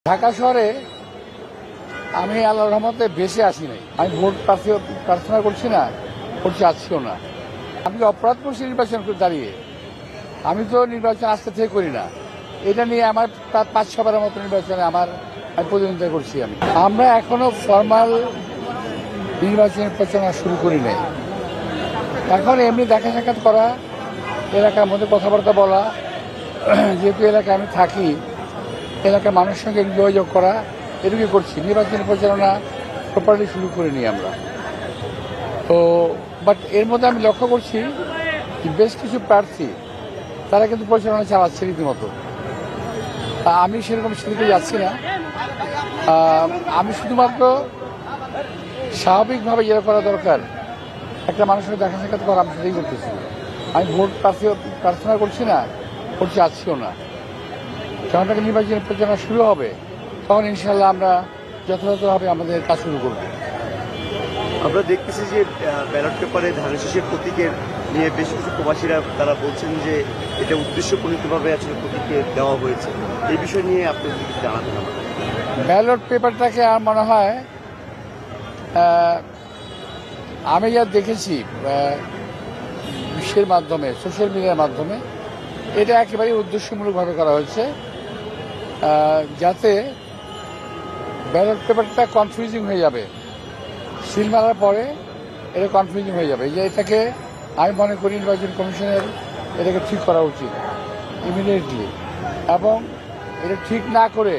ঢাকা শহরে আমি আল্লাহর রহমতে বেশি আসি নাই। আমি ভোট প্রার্থনা করছি না, করছি আসছিও না। আমি অপরাধ করছি নির্বাচন করে দাঁড়িয়ে। আমি তো নির্বাচন আজকে থেকে করি না। এটা নিয়ে আমার প্রায় 5-6বারের মতো নির্বাচনে আমি প্রতিদ্বন্দ্বিতা করছি। আমরা এখনো ফর্মাল নির্বাচনের প্রচারণা শুরু করি নাই। এখন এমনি দেখা সাক্ষাৎ করা, এলাকার মধ্যে কথাবার্তা বলা, যেহেতু এলাকায় আমি থাকি, এলাকার মানুষের সঙ্গে যোগাযোগ করা, এটুকু করছি। নির্বাচনী প্রচারণা প্রপারলি শুরু করিনি আমরা। তো বাট এর মধ্যে আমি লক্ষ্য করছি যে বেশ কিছু প্রার্থী তারা কিন্তু প্রচারণা চালাচ্ছে রীতিমতো। আমি সেরকম সেদিকে যাচ্ছি না। আমি শুধুমাত্র স্বাভাবিকভাবে যেটা করা দরকার, একটা মানুষের দেখা সাক্ষাৎ করা, আমি সেটাই করতেছি। আমি ভোট প্রার্থনা করছি না, করছি আসছিও না। যখন থেকে নির্বাচনের প্রচারণা শুরু হবে তখন ইনশাল্লাহ আমরা যথাযথভাবে আমাদের কাজ শুরু করব। আমরা দেখতেছি যে ব্যালট পেপারে ধানের শীষের প্রতীকের নিয়ে বেশ কিছু প্রবাসীরা তারা বলছেন যে এটা উদ্দেশ্যপ্রণীতভাবে আসলে প্রতীকে দেওয়া হয়েছে। এই বিষয় নিয়ে আপনি যদি জানাতেন আমাদের। ব্যালট পেপারটাকে আমার মনে হয়, আমি যা দেখেছি বিশ্বের মাধ্যমে, সোশ্যাল মিডিয়ার মাধ্যমে, এটা একেবারেই উদ্দেশ্যমূলকভাবে করা হয়েছে যাতে ব্যালট পেপারটা কনফিউজিং হয়ে যাবে। সিল মারার পরে এটা কনফিউজিং হয়ে যাবে। যে এটাকে আমি মনে করি নির্বাচন কমিশনের এটাকে ঠিক করা উচিত ইমিডিয়েটলি, এবং এটা ঠিক না করে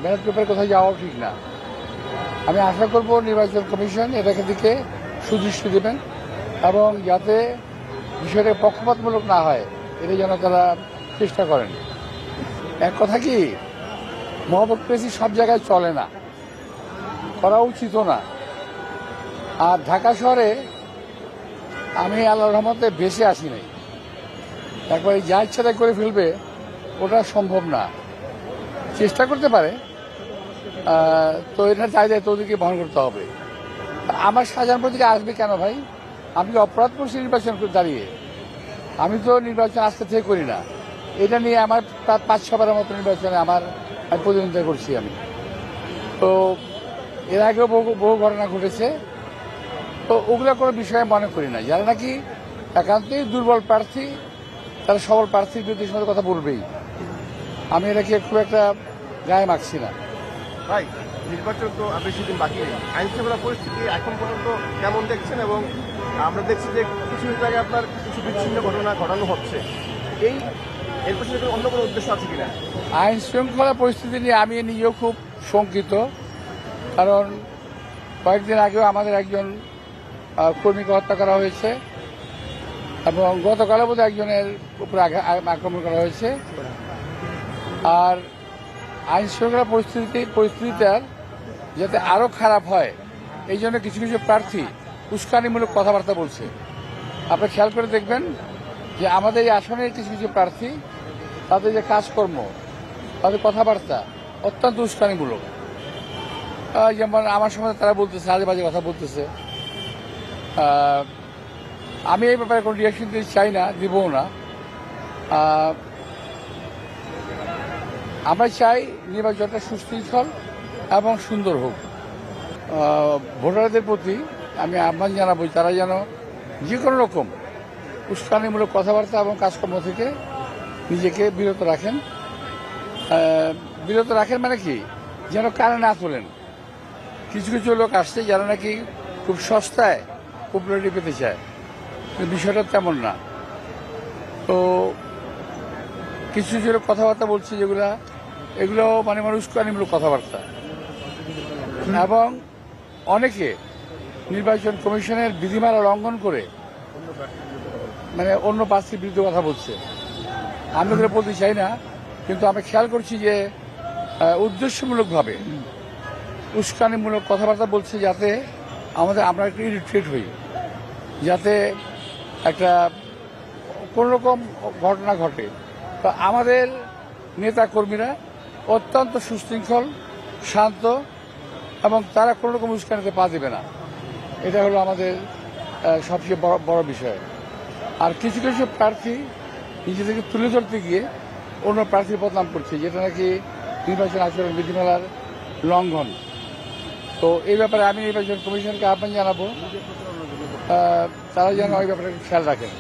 ব্যালট পেপার কোথায় যাওয়াও ঠিক না। আমি আশা করব নির্বাচন কমিশন এটাকে দিকে সুদৃষ্টি দেবেন এবং যাতে বিষয়টা পক্ষপাতমূলক না হয়, এটা যেন তারা চেষ্টা করেন। এক কথা কি, মহব্বত পেশি সব জায়গায় চলে না, করা উচিতও না। আর ঢাকা শহরে আমি আল্লাহর রহমতে বেশি আসি নাই। একবারে যা ইচ্ছা তাই করে ফেলবে ওটা সম্ভব না। চেষ্টা করতে পারে, তো এটা চাইলে তো ওদেরকে বহন করতে হবে। আমার সাজান প্রতিকে আসবে কেন ভাই? আমি কি অপরাধ করছি নির্বাচন করে দাঁড়িয়ে? আমি তো নির্বাচন আজকে থেকে করি না। এটা নিয়ে আমার প্রায় 5-6বারের মতো নির্বাচনে আমি প্রতিদ্বন্দ্বিতা করছি। তো এর আগেও বহু ঘটনা ঘটেছে। তো ওগুলো কোনো বিষয়ে মনে করি না। যারা নাকি একান্তই দুর্বল প্রার্থী, তারা সবল প্রার্থীর বিরুদ্ধে সময় কথা বলবেই। আমি এটাকে খুব একটা গায়ে মাখছি না। ভাই, নির্বাচন তো আর বেশি দিন বাকি নেই। আইন শৃঙ্খলা পরিস্থিতি এখন পর্যন্ত কেমন দেখছেন? এবং আমরা দেখছি যে কিছু জায়গায় আপনার কিছু বিচ্ছিন্ন ঘটনা ঘটানো হচ্ছে। এর পেছনে অন্য কোনো উদ্দেশ্য আছে কিনা? আইন শৃঙ্খলা পরিস্থিতি নিয়ে আমি নিজেও খুব শঙ্কিত। কারণ কয়েকদিন আগেও আমাদের একজন কর্মীকে হত্যা করা হয়েছে এবং গতকালও বোধহয় একজনের উপরে আক্রমণ করা হয়েছে। আর আইন শৃঙ্খলা পরিস্থিতিটার যাতে আরও খারাপ হয়, এই জন্য কিছু কিছু প্রার্থী উস্কানিমূলক কথাবার্তা বলছে। আপনি খেয়াল করে দেখবেন যে আমাদের এই আসনের কিছু কিছু প্রার্থী, তাদের যে কাজকর্ম, তাদের কথাবার্তা অত্যন্ত উস্কানিমূলক। যেমন আমার সঙ্গে তারা বলতেছে, আজে বাজে কথা বলতেছে। আমি এই ব্যাপারে কোনো রিয়াকশন দিতে চাই না, দিবও না। আমরা চাই নির্বাচনটা সুশৃঙ্খল এবং সুন্দর হোক। ভোটারদের প্রতি আমি আহ্বান জানাবো তারা যেন যে কোনো রকম উস্কানিমূলক কথাবার্তা এবং কাজকর্ম থেকে নিজেকে বিরত রাখেন। বিরত রাখেন মানে কি, যেন কানে না তোলেন। কিছু কিছু লোক আসছে যারা নাকি খুব সস্তায় পপুলারিটি পেতে চায়, কিন্তু বিষয়টা তেমন না। তো কিছু কিছু লোক কথাবার্তা বলছে এগুলো মানে উস্কানিমূলক কথাবার্তা, এবং অনেকে নির্বাচন কমিশনের বিধিমালা লঙ্ঘন করে মানে অন্য প্রার্থীর বিরুদ্ধে কথা বলছে। আমি ওদের বলতে চাই না, কিন্তু আমি খেয়াল করছি যে উদ্দেশ্যমূলকভাবে উস্কানিমূলক কথাবার্তা বলছে যাতে আমরা একটু ইরিটেট হই, যাতে একটা কোন রকম ঘটনা ঘটে। তো আমাদের নেতা কর্মীরা অত্যন্ত সুশৃঙ্খল, শান্ত, এবং তারা কোনো রকম উস্কানিতে পা দেবে না। এটা হলো আমাদের সবচেয়ে বড় বিষয়। আর কিছু কিছু প্রার্থী নিজেদেরকে তুলে ধরতে গিয়ে অন্য প্রার্থীর বদনাম করছে, যেটা নাকি নির্বাচন আচরণ বিধিমালার লঙ্ঘন। তো এই ব্যাপারে আমি নির্বাচন কমিশনকে আহ্বান জানাবো তারা যেন ওই ব্যাপারে খেয়াল রাখেন।